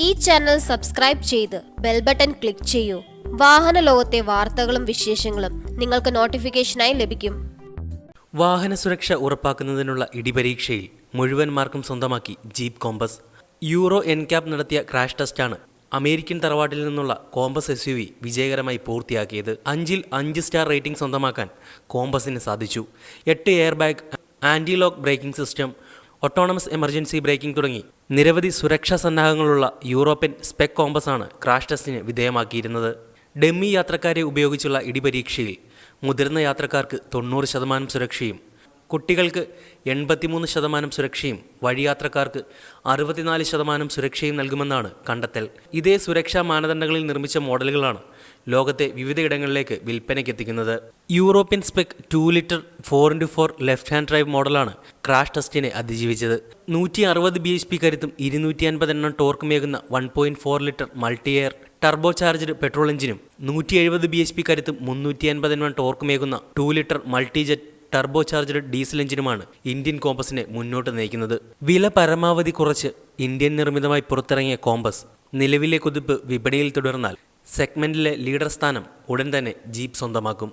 ഈ channel subscribe ചെയ്ത് bell button click ചെയ്യൂ. വാഹന ലോകത്തെ വാർത്തകളും വിശേഷങ്ങളും നിങ്ങൾക്ക് നോട്ടിഫിക്കേഷനായി ലഭിക്കും. വാഹന സുരക്ഷ ഉറപ്പാക്കുന്നതിനുള്ള ഇടിപരീക്ഷയിൽ മുഴുവൻ മാർക്കും സ്വന്തമാക്കി ജീപ്പ് കോമ്പസ്. യൂറോ എൻക്യാപ് നടത്തിയ ക്രാഷ് ടെസ്റ്റാണ് അമേരിക്കൻ തറവാട്ടിൽ നിന്നുള്ള കോമ്പസ് SUV വിജയകരമായി പൂർത്തിയാക്കിയത്. 5-ൽ 5 സ്റ്റാർ റേറ്റിംഗ് സ്വന്തമാക്കാൻ കോമ്പസിന് സാധിച്ചു. 8 air bag, anti lock braking system, autonomous emergency braking തുടങ്ങി നിരവധി സുരക്ഷാ സന്നാഹങ്ങളുള്ള യൂറോപ്യൻ സ്പെക് കോമ്പസാണ് ക്രാഷ് ടെസ്റ്റിന് വിധേയമാക്കിയിരുന്നത്. ഡമ്മി യാത്രക്കാരെ ഉപയോഗിച്ചുള്ള ഇടിപരീക്ഷയിൽ മുതിർന്ന യാത്രക്കാർക്ക് 90% സുരക്ഷയും, കുട്ടികൾക്ക് 83% സുരക്ഷയും, വഴിയാത്രക്കാർക്ക് 64% സുരക്ഷയും നൽകുമെന്നാണ് കണ്ടെത്തൽ. ഇതേ സുരക്ഷാ മാനദണ്ഡങ്ങളിൽ നിർമ്മിച്ച മോഡലുകളാണ് ലോകത്തെ വിവിധയിടങ്ങളിലേക്ക് വിൽപ്പനയ്ക്കെത്തിക്കുന്നത്. European spec 2 litre 4x4 left hand drive മോഡലാണ് ക്രാഷ് ടെസ്റ്റിനെ അതിജീവിച്ചത്. 160 bhp കരുത്തും 250 Nm ടോർക്കുമേകുന്ന 1.4 litre multi air turbo charged petrol എഞ്ചിനും 170 bhp കരുത്തും 350 Nm ടോർക്കുമേകുന്ന 2 litre multi jet turbo charged diesel എഞ്ചിനുമാണ് ഇന്ത്യൻ കോമ്പസിനെ മുന്നോട്ട് നയിക്കുന്നത്. വില പരമാവധി കുറച്ച് ഇന്ത്യൻ നിർമ്മിതമായി പുറത്തിറങ്ങിയ കോമ്പസ് നിലവിലെ കുതിപ്പ് വിപണിയിൽ തുടർന്നാൽ സെഗ്മെന്റിലെ ലീഡർ സ്ഥാനം ഉടൻ തന്നെ ജീപ്പ് സ്വന്തമാക്കും.